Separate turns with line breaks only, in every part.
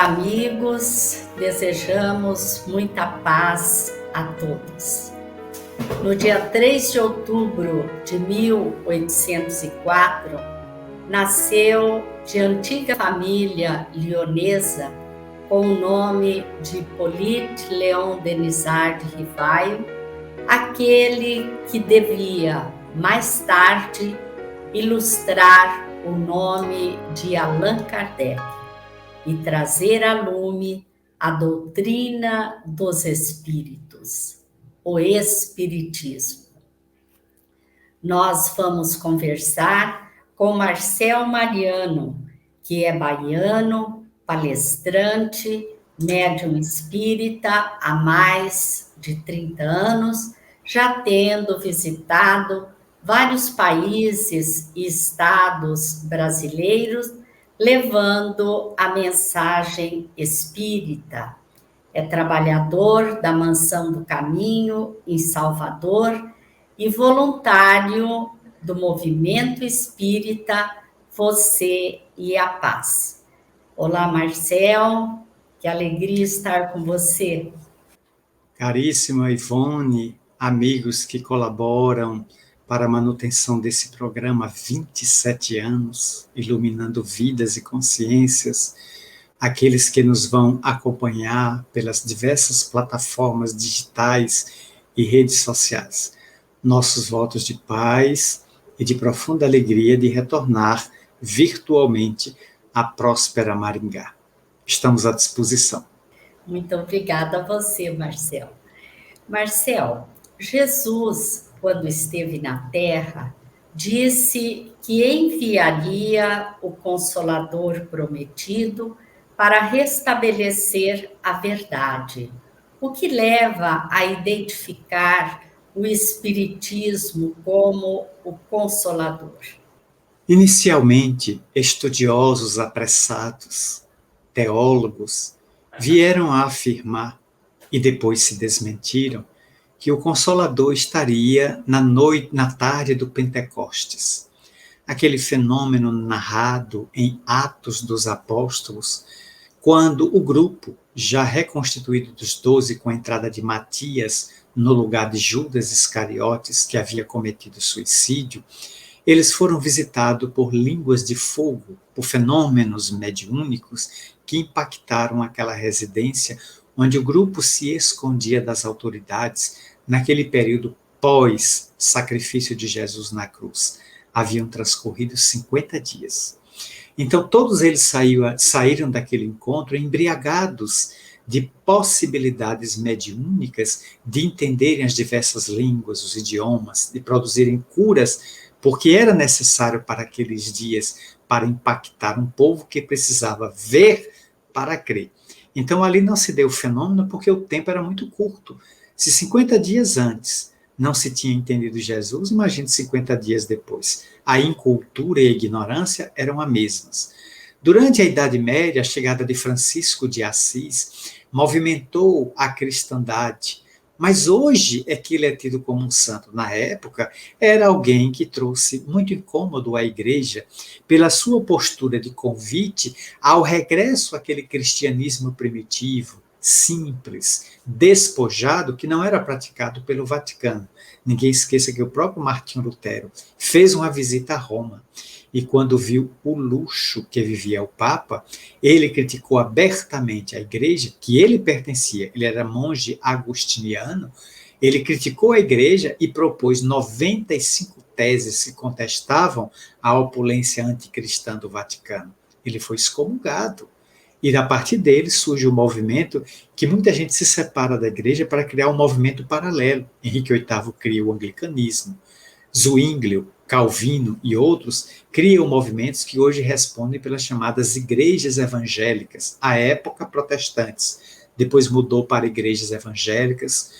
Olá, amigos, desejamos muita paz a todos. No dia 3 de outubro de 1804, nasceu de antiga família leonesa com o nome de Hippolyte Léon Denisard de Rivail, aquele que devia, mais tarde, ilustrar o nome de Allan Kardec e trazer a lume a doutrina dos espíritos, o Espiritismo. Nós vamos conversar com Marcel Mariano, que é baiano, palestrante, médium espírita há mais de 30 anos, já tendo visitado vários países e estados brasileiros, levando a mensagem espírita. É trabalhador da Mansão do Caminho, em Salvador, e voluntário do movimento espírita Você e a Paz. Olá, Marcel, que alegria estar com você.
Caríssima Ivone, amigos que colaboram para a manutenção desse programa há 27 anos, iluminando vidas e consciências, aqueles que nos vão acompanhar pelas diversas plataformas digitais e redes sociais. Nossos votos de paz e de profunda alegria de retornar virtualmente à próspera Maringá. Estamos à disposição.
Muito obrigada a você, Marcel. Marcel, Jesus, quando esteve na Terra, disse que enviaria o Consolador prometido para restabelecer a verdade, o que leva a identificar o Espiritismo como o Consolador.
Inicialmente, estudiosos apressados, teólogos, vieram a afirmar, e depois se desmentiram, que o Consolador estaria na tarde do Pentecostes. Aquele fenômeno narrado em Atos dos Apóstolos, quando o grupo, já reconstituído dos 12 com a entrada de Matias no lugar de Judas Iscariotes, que havia cometido suicídio, eles foram visitados por línguas de fogo, por fenômenos mediúnicos que impactaram aquela residência onde o grupo se escondia das autoridades naquele período pós-sacrifício de Jesus na cruz. Haviam transcorrido 50 dias. Então todos eles saíram daquele encontro embriagados de possibilidades mediúnicas de entenderem as diversas línguas, os idiomas, de produzirem curas, porque era necessário para aqueles dias, para impactar um povo que precisava ver para crer. Então ali não se deu o fenômeno porque o tempo era muito curto. Se 50 dias antes não se tinha entendido Jesus, imagine 50 dias depois. A incultura e a ignorância eram as mesmas. Durante a Idade Média, a chegada de Francisco de Assis movimentou a cristandade, mas hoje é que ele é tido como um santo. Na época, era alguém que trouxe muito incômodo à igreja pela sua postura de convite ao regresso àquele cristianismo primitivo, simples, despojado, que não era praticado pelo Vaticano. Ninguém esqueça que o próprio Martinho Lutero fez uma visita a Roma, e quando viu o luxo que vivia o Papa, ele criticou abertamente a igreja que ele pertencia, ele era monge agostiniano, ele criticou a igreja e propôs 95 teses que contestavam a opulência anticristã do Vaticano. Ele foi excomungado. E a partir dele surge um movimento que muita gente se separa da igreja para criar um movimento paralelo. Henrique VIII cria o anglicanismo, Zwinglio, Calvino e outros criam movimentos que hoje respondem pelas chamadas igrejas evangélicas, à época protestantes, depois mudou para igrejas evangélicas,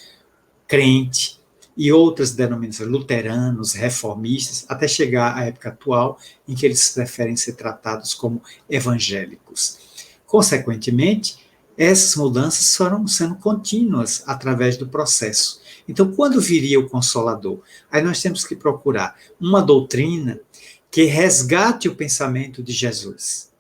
crente e outras denominações, luteranos, reformistas, até chegar à época atual, em que eles preferem ser tratados como evangélicos. Consequentemente, essas mudanças foram sendo contínuas através do processo. Então, quando viria o Consolador? Aí nós temos que procurar uma doutrina que resgate o pensamento de Jesus,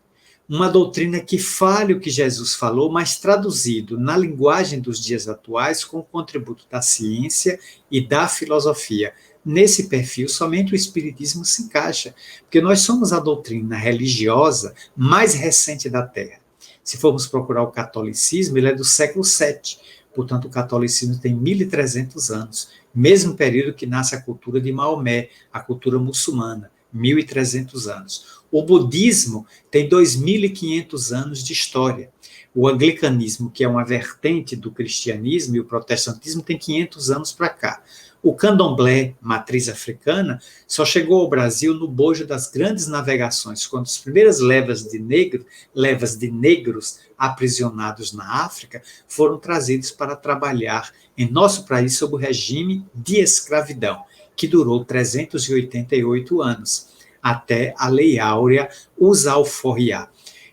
uma doutrina que fale o que Jesus falou, mas traduzido na linguagem dos dias atuais, com o contributo da ciência e da filosofia. Nesse perfil, somente o Espiritismo se encaixa, porque nós somos a doutrina religiosa mais recente da Terra. Se formos procurar o catolicismo, ele é do século VII, portanto, o catolicismo tem 1.300 anos, mesmo período que nasce a cultura de Maomé, a cultura muçulmana, 1.300 anos. O budismo tem 2.500 anos de história. O anglicanismo, que é uma vertente do cristianismo, e o protestantismo tem 500 anos para cá. O candomblé, matriz africana, só chegou ao Brasil no bojo das grandes navegações, quando as primeiras levas de negros aprisionados na África foram trazidos para trabalhar em nosso país sob o regime de escravidão, que durou 388 anos, até a Lei Áurea os alforriar.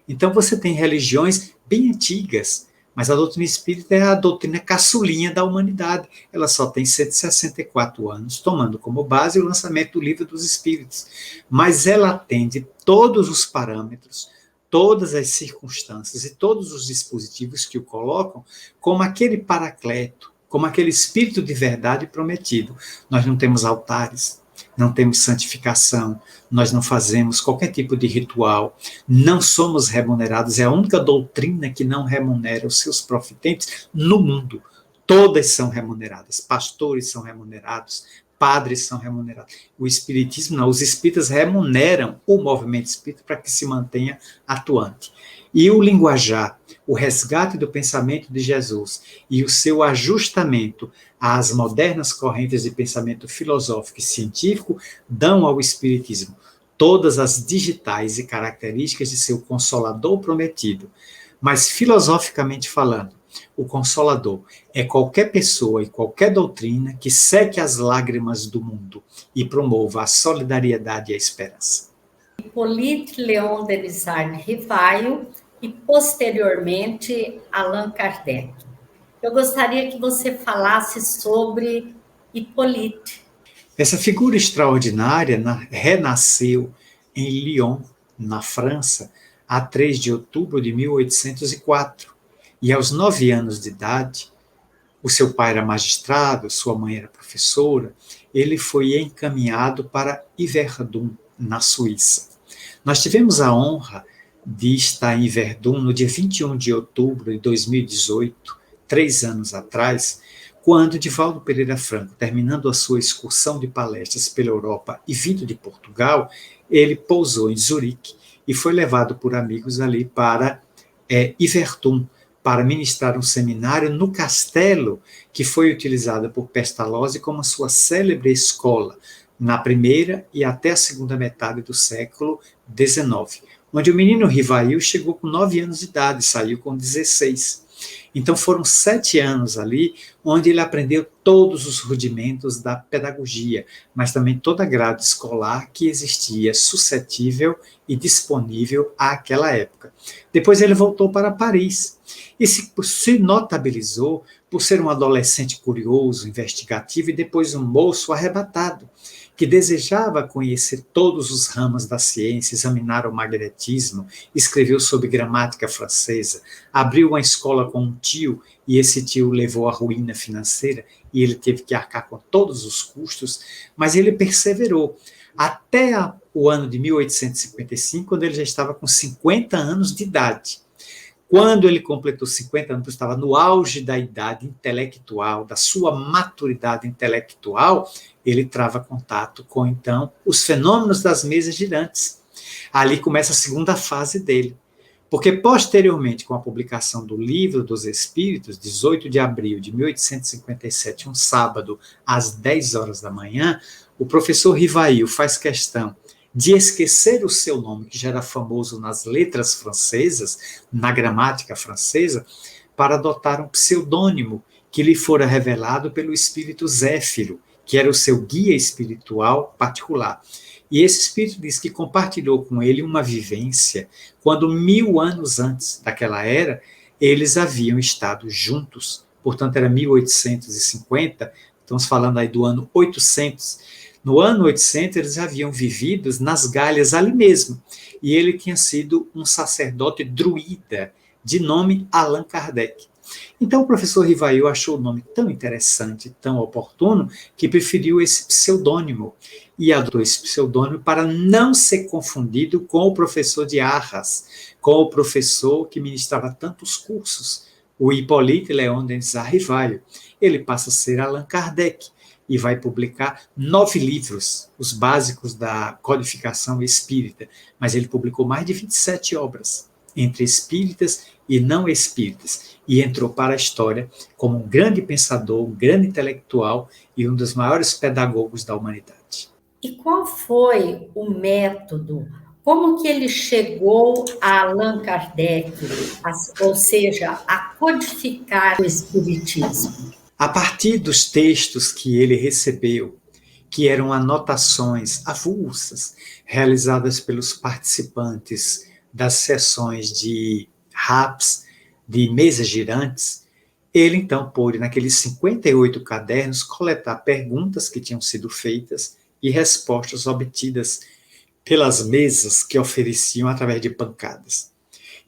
Então você tem religiões bem antigas, mas a doutrina espírita é a doutrina caçulinha da humanidade. Ela só tem 164 anos, tomando como base o lançamento do Livro dos Espíritos. Mas ela atende todos os parâmetros, todas as circunstâncias e todos os dispositivos que o colocam como aquele paracleto, como aquele espírito de verdade prometido. Nós não temos altares, não temos santificação, nós não fazemos qualquer tipo de ritual, não somos remunerados, é a única doutrina que não remunera os seus profitentes no mundo. Todas são remuneradas, pastores são remunerados, padres são remunerados. O espiritismo não, os espíritas remuneram o movimento espírita para que se mantenha atuante. E o linguajar, o resgate do pensamento de Jesus e o seu ajustamento às modernas correntes de pensamento filosófico e científico dão ao espiritismo todas as digitais e características de seu consolador prometido. Mas, filosoficamente falando, o Consolador é qualquer pessoa e qualquer doutrina que seque as lágrimas do mundo e promova a solidariedade e a esperança.
Hippolyte Léon Denisard Rivaio e, posteriormente, Allan Kardec. Eu gostaria que você falasse sobre Hippolyte.
Essa figura extraordinária renasceu em Lyon, na França, a 3 de outubro de 1804. E aos 9 anos de idade, o seu pai era magistrado, sua mãe era professora, ele foi encaminhado para Yverdun, na Suíça. Nós tivemos a honra de estar em Yverdun no dia 21 de outubro de 2018, 3 anos atrás, quando Divaldo Pereira Franco, terminando a sua excursão de palestras pela Europa e vindo de Portugal, ele pousou em Zurique e foi levado por amigos ali para Yverdun, para ministrar um seminário no castelo que foi utilizado por Pestalozzi como sua célebre escola, na primeira e até a segunda metade do século XIX, onde o menino Rivail chegou com 9 anos de idade, saiu com 16. Então foram 7 anos ali, onde ele aprendeu todos os rudimentos da pedagogia, mas também toda a grade escolar que existia suscetível e disponível àquela época. Depois ele voltou para Paris e se notabilizou por ser um adolescente curioso, investigativo e depois um moço arrebatado, que desejava conhecer todos os ramos da ciência, examinar o magnetismo, escreveu sobre gramática francesa, abriu uma escola com um tio e esse tio levou à ruína financeira e ele teve que arcar com todos os custos, mas ele perseverou até o ano de 1855, quando ele já estava com 50 anos de idade. Quando ele completou 50 anos, estava no auge da idade intelectual, da sua maturidade intelectual, ele trava contato com, então, os fenômenos das mesas girantes. Ali começa a segunda fase dele. Porque, posteriormente, com a publicação do Livro dos Espíritos, 18 de abril de 1857, um sábado, às 10 horas da manhã, o professor Rivail faz questão de esquecer o seu nome, que já era famoso nas letras francesas, na gramática francesa, para adotar um pseudônimo que lhe fora revelado pelo espírito Zéfiro, que era o seu guia espiritual particular. E esse espírito diz que compartilhou com ele uma vivência quando 1000 anos antes daquela era, eles haviam estado juntos, portanto era 1850, estamos falando aí do ano 800, No ano 800, eles haviam vivido nas Galhas ali mesmo, e ele tinha sido um sacerdote druida, de nome Allan Kardec. Então o professor Rivail achou o nome tão interessante, tão oportuno, que preferiu esse pseudônimo, e adotou esse pseudônimo para não ser confundido com o professor de Arras, com o professor que ministrava tantos cursos, o Hippolyte Léon Denis Rivail. Ele passa a ser Allan Kardec e vai publicar 9 livros, os básicos da codificação espírita, mas ele publicou mais de 27 obras, entre espíritas e não espíritas, e entrou para a história como um grande pensador, um grande intelectual e um dos maiores pedagogos da humanidade.
E qual foi o método? Como que ele chegou a Allan Kardec, ou seja, a codificar o espiritismo?
A partir dos textos que ele recebeu, que eram anotações avulsas, realizadas pelos participantes das sessões de RAPS, de mesas girantes, ele então pôde, naqueles 58 cadernos, coletar perguntas que tinham sido feitas e respostas obtidas pelas mesas que ofereciam através de pancadas.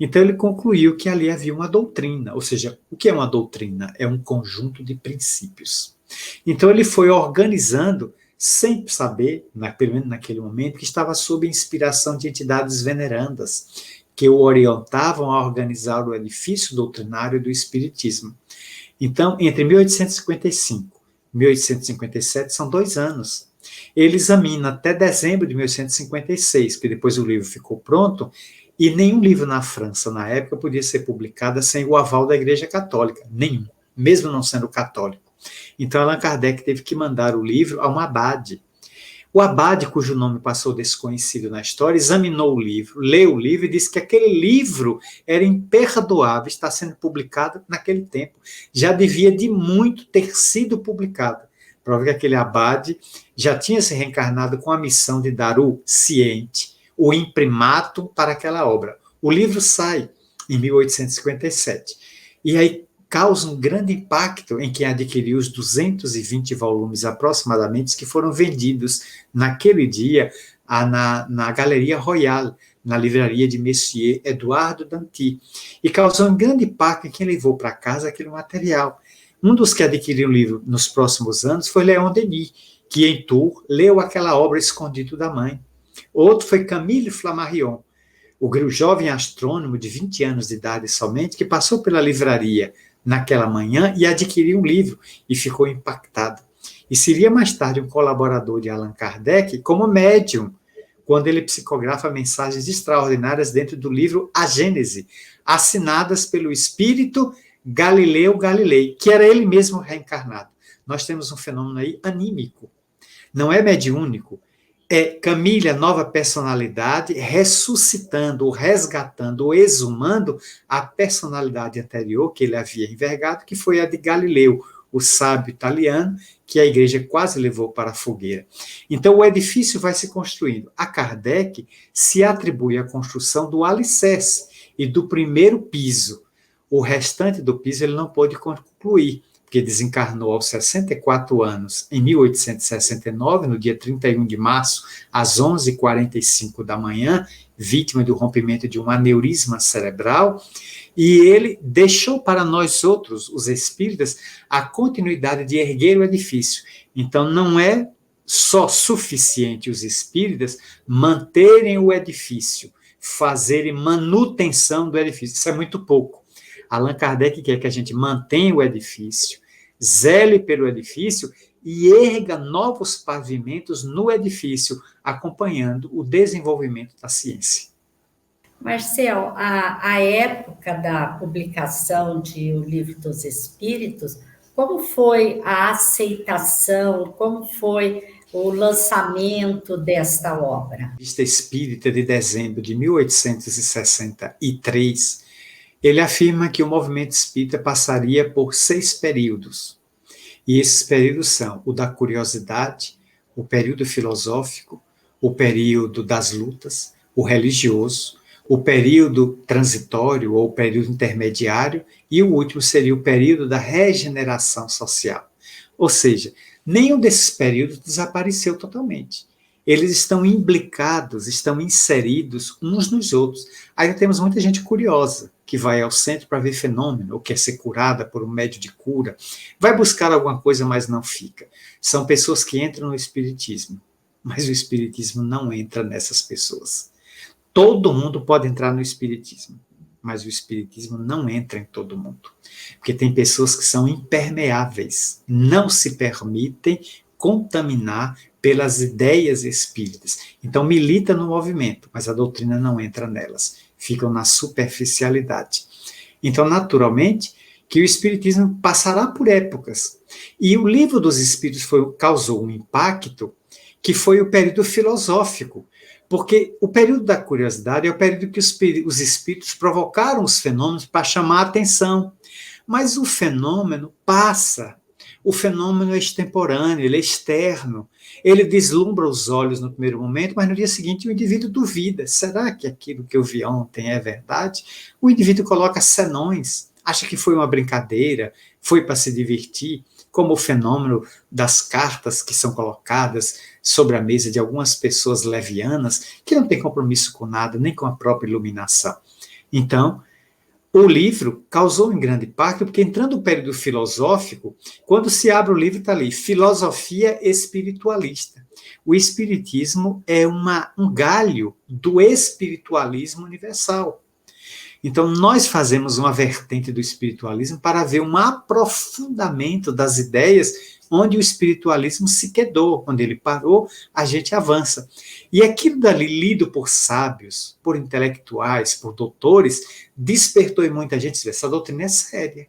Então ele concluiu que ali havia uma doutrina, ou seja, o que é uma doutrina? É um conjunto de princípios. Então ele foi organizando, sem saber, pelo menos naquele momento, que estava sob inspiração de entidades venerandas, que o orientavam a organizar o edifício doutrinário do Espiritismo. Então, entre 1855 e 1857, são 2 anos. Ele examina até dezembro de 1856, porque depois o livro ficou pronto, e nenhum livro na França, na época, podia ser publicado sem o aval da Igreja Católica. Nenhum, mesmo não sendo católico. Então, Allan Kardec teve que mandar o livro a um abade. O abade, cujo nome passou desconhecido na história, examinou o livro, leu o livro e disse que aquele livro era imperdoável estar sendo publicado naquele tempo. Já devia de muito ter sido publicado. Prova que aquele abade já tinha se reencarnado com a missão de dar o ciente, o imprimato para aquela obra. O livro sai em 1857. E aí causa um grande impacto em quem adquiriu os 220 volumes aproximadamente que foram vendidos naquele dia na Galeria Royal, na livraria de Monsieur Eduardo Danty, e causou um grande impacto em quem levou para casa aquele material. Um dos que adquiriu o livro nos próximos anos foi Léon Denis, que em Tours leu aquela obra Escondido da Mãe. Outro foi Camille Flammarion, o jovem astrônomo de 20 anos de idade somente, que passou pela livraria naquela manhã e adquiriu um livro e ficou impactado. E seria mais tarde um colaborador de Allan Kardec como médium, quando ele psicografa mensagens extraordinárias dentro do livro A Gênese, assinadas pelo espírito Galileu Galilei, que era ele mesmo reencarnado. Nós temos um fenômeno aí anímico, não é mediúnico, é Camille, a nova personalidade, ressuscitando, ou resgatando, ou exumando a personalidade anterior que ele havia envergado, que foi a de Galileu, o sábio italiano, que a igreja quase levou para a fogueira. Então o edifício vai se construindo. A Kardec se atribui a construção do alicerce e do primeiro piso. O restante do piso ele não pôde concluir, porque desencarnou aos 64 anos, em 1869, no dia 31 de março, às 11h45 da manhã, vítima do rompimento de um aneurisma cerebral, e ele deixou para nós outros, os espíritas, a continuidade de erguer o edifício. Então, não é só suficiente os espíritas manterem o edifício, fazerem manutenção do edifício. Isso é muito pouco. Allan Kardec quer que a gente mantenha o edifício, zele pelo edifício e erga novos pavimentos no edifício, acompanhando o desenvolvimento da ciência.
Marcel, a época da publicação de O Livro dos Espíritos, como foi a aceitação, como foi o lançamento desta obra?
A Revista Espírita de dezembro de 1863, ele afirma que o movimento espírita passaria por 6 períodos. E esses períodos são o da curiosidade, o período filosófico, o período das lutas, o religioso, o período transitório ou período intermediário, e o último seria o período da regeneração social. Ou seja, Nenhum desses períodos desapareceu totalmente. Eles estão imbricados, estão inseridos uns nos outros. Aí temos muita gente curiosa, que vai ao centro para ver fenômeno, ou quer ser curada por um médio de cura, vai buscar alguma coisa, mas não fica. São pessoas que entram no espiritismo, mas o espiritismo não entra nessas pessoas. Todo mundo pode entrar no espiritismo, mas o espiritismo não entra em todo mundo. Porque tem pessoas que são impermeáveis, não se permitem contaminar pelas ideias espíritas. Então milita no movimento, mas a doutrina não entra nelas, ficam na superficialidade. Então, naturalmente, que o espiritismo passará por épocas. E o livro dos espíritos causou um impacto que foi o período filosófico, porque o período da curiosidade é o período que os espíritos provocaram os fenômenos para chamar a atenção. Mas o fenômeno passa. O fenômeno é extemporâneo, ele é externo. Ele deslumbra os olhos no primeiro momento, mas no dia seguinte o indivíduo duvida. Será que aquilo que eu vi ontem é verdade? O indivíduo coloca senões, acha que foi uma brincadeira, foi para se divertir, como o fenômeno das cartas que são colocadas sobre a mesa de algumas pessoas levianas, que não têm compromisso com nada, nem com a própria iluminação. Então, o livro causou um grande impacto, porque entrando no período filosófico, quando se abre o livro, está ali, filosofia espiritualista. O espiritismo é um galho do espiritualismo universal. Então, nós fazemos uma vertente do espiritualismo para ver um aprofundamento das ideias onde o espiritualismo se quedou, onde ele parou, a gente avança. E aquilo dali, lido por sábios, por intelectuais, por doutores, despertou em muita gente. Essa doutrina é séria,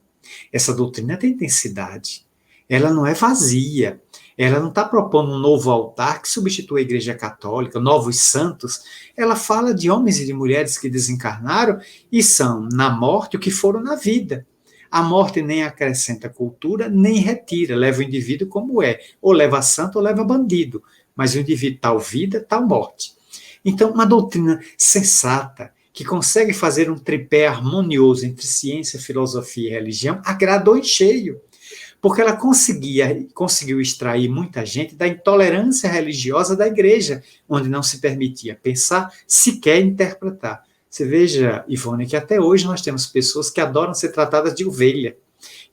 essa doutrina tem intensidade, ela não é vazia, ela não está propondo um novo altar que substitua a Igreja Católica, novos santos. Ela fala de homens e de mulheres que desencarnaram e são, na morte, o que foram na vida. A morte nem acrescenta cultura, nem retira, leva o indivíduo como é, ou leva santo ou leva bandido, mas o indivíduo tal vida, tal morte. Então, uma doutrina sensata, que consegue fazer um tripé harmonioso entre ciência, filosofia e religião, agradou em cheio, porque ela conseguiu extrair muita gente da intolerância religiosa da igreja, onde não se permitia pensar, sequer interpretar. Você veja, Ivone, que até hoje nós temos pessoas que adoram ser tratadas de ovelha.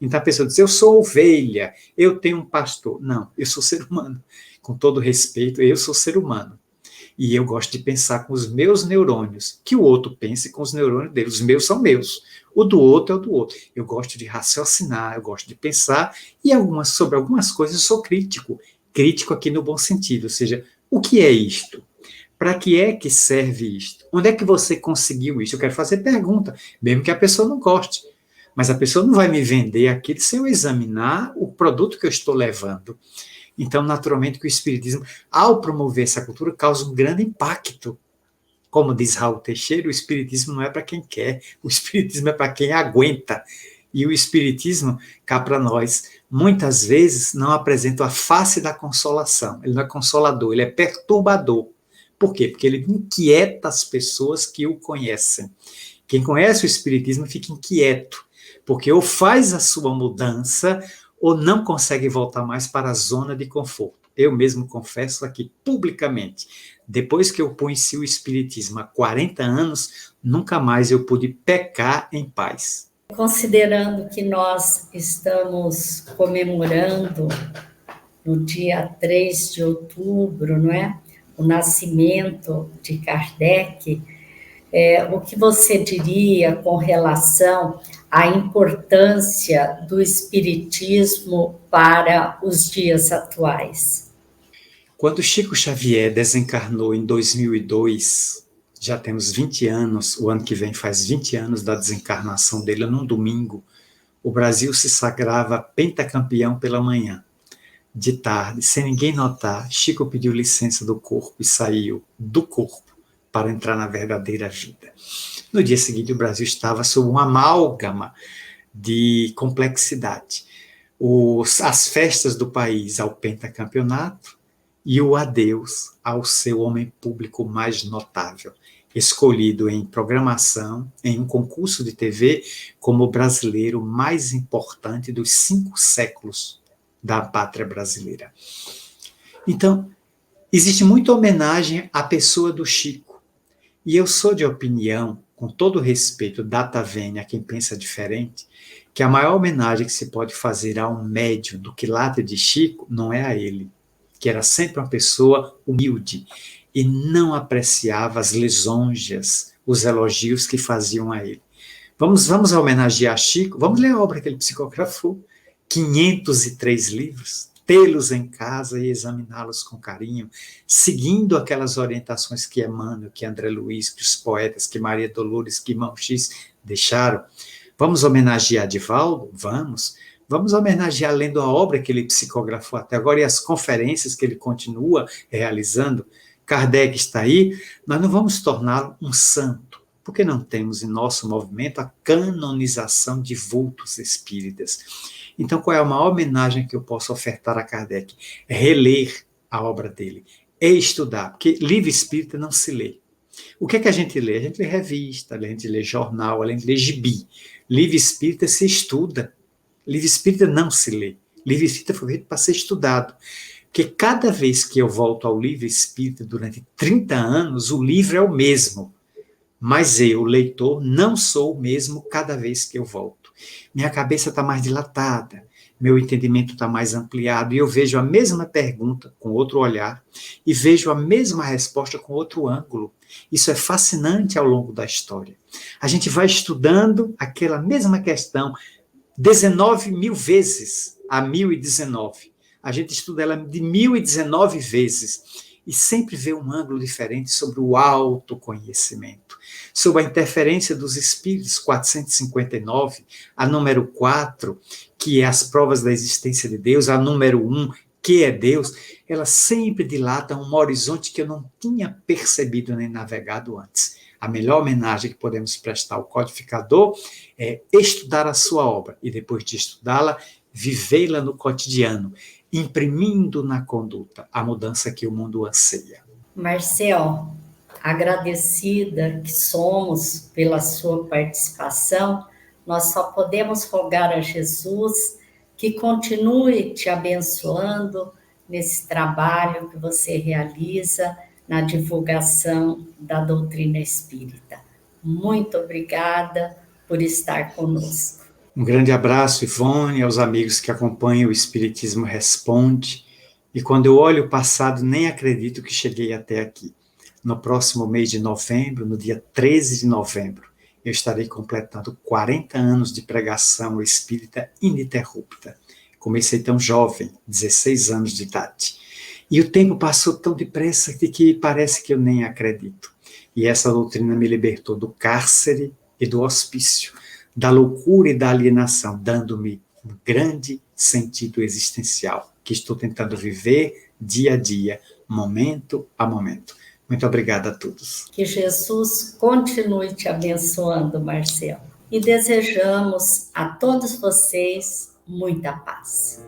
Então a pessoa diz, eu sou ovelha, eu tenho um pastor. Não, eu sou ser humano. Com todo respeito, eu sou ser humano. E eu gosto de pensar com os meus neurônios, que o outro pense com os neurônios dele. Os meus são meus, o do outro é o do outro. Eu gosto de raciocinar, eu gosto de pensar, e sobre algumas coisas eu sou crítico. Crítico aqui no bom sentido, ou seja, o que é isto? Para que é que serve isto? Onde é que você conseguiu isso? Eu quero fazer pergunta, mesmo que a pessoa não goste. Mas a pessoa não vai me vender aquilo sem eu examinar o produto que eu estou levando. Então, naturalmente, que o espiritismo, ao promover essa cultura, causa um grande impacto. Como diz Raul Teixeira, o espiritismo não é para quem quer, o espiritismo é para quem aguenta. E o espiritismo, cá para nós, muitas vezes não apresenta a face da consolação. Ele não é consolador, ele é perturbador. Por quê? Porque ele inquieta as pessoas que o conhecem. Quem conhece o espiritismo fica inquieto, porque ou faz a sua mudança ou não consegue voltar mais para a zona de conforto. Eu mesmo confesso aqui publicamente, depois que eu conheci o espiritismo há 40 anos, nunca mais eu pude pecar em paz.
Considerando que nós estamos comemorando no dia 3 de outubro, não é? O nascimento de Kardec, o que você diria com relação à importância do espiritismo para os dias atuais?
Quando Chico Xavier desencarnou em 2002, já temos 20 anos, o ano que vem faz 20 anos da desencarnação dele, num domingo, o Brasil se sagrava pentacampeão pela manhã. De tarde, sem ninguém notar, Chico pediu licença do corpo e saiu do corpo para entrar na verdadeira vida. No dia seguinte, o Brasil estava sob uma amálgama de complexidade. As festas do país ao pentacampeonato e o adeus ao seu homem público mais notável, escolhido em programação, em um concurso de TV, como o brasileiro mais importante dos 5 séculos da pátria brasileira. Então, existe muita homenagem à pessoa do Chico. E eu sou de opinião, com todo respeito, data vênia a quem pensa diferente, que a maior homenagem que se pode fazer a um médium do quilate de Chico não é a ele, que era sempre uma pessoa humilde e não apreciava as lisonjas, os elogios que faziam a ele. Vamos homenagear Chico, vamos ler a obra que ele psicografou, 503 livros, tê-los em casa e examiná-los com carinho, seguindo aquelas orientações que Emmanuel, que André Luiz, que os poetas, que Maria Dolores, que Irmão X deixaram. Vamos homenagear Divaldo? Vamos. Vamos homenagear lendo a obra que ele psicografou até agora e as conferências que ele continua realizando. Kardec está aí, nós não vamos torná-lo um santo, porque não temos em nosso movimento a canonização de vultos espíritas. Então, qual é a maior homenagem que eu posso ofertar a Kardec? É reler a obra dele, é estudar, porque livro espírita não se lê. O que é que a gente lê? A gente lê revista, a gente lê jornal, a gente lê gibi. Livro espírita se estuda. Livro espírita não se lê. Livro espírita foi feito para ser estudado. Porque cada vez que eu volto ao livro espírita durante 30 anos, o livro é o mesmo. Mas eu, leitor, não sou o mesmo cada vez que eu volto. Minha cabeça está mais dilatada, meu entendimento está mais ampliado, e eu vejo a mesma pergunta com outro olhar, e vejo a mesma resposta com outro ângulo. Isso é fascinante ao longo da história. A gente vai estudando aquela mesma questão 19 mil vezes, a 1019. A gente estuda ela de 1019 vezes, e sempre vê um ângulo diferente sobre o autoconhecimento, sobre a interferência dos espíritos, 459, a número 4, que é as provas da existência de Deus, a número 1, que é Deus, ela sempre dilata um horizonte que eu não tinha percebido nem navegado antes. A melhor homenagem que podemos prestar ao codificador é estudar a sua obra e, depois de estudá-la, vivê-la no cotidiano, imprimindo na conduta a mudança que o mundo anseia.
Marcel, agradecida que somos pela sua participação, nós só podemos rogar a Jesus que continue te abençoando nesse trabalho que você realiza na divulgação da doutrina espírita. Muito obrigada por estar conosco.
Um grande abraço, Ivone, aos amigos que acompanham o Espiritismo Responde. E quando eu olho o passado, nem acredito que cheguei até aqui. No próximo mês de novembro, no dia 13 de novembro, eu estarei completando 40 anos de pregação espírita ininterrupta. Comecei tão jovem, 16 anos de idade. E o tempo passou tão depressa que parece que eu nem acredito. E essa doutrina me libertou do cárcere e do hospício, da loucura e da alienação, dando-me um grande sentido existencial, que estou tentando viver dia a dia, momento a momento. Muito obrigado a todos.
Que Jesus continue te abençoando, Marcel. E desejamos a todos vocês muita paz.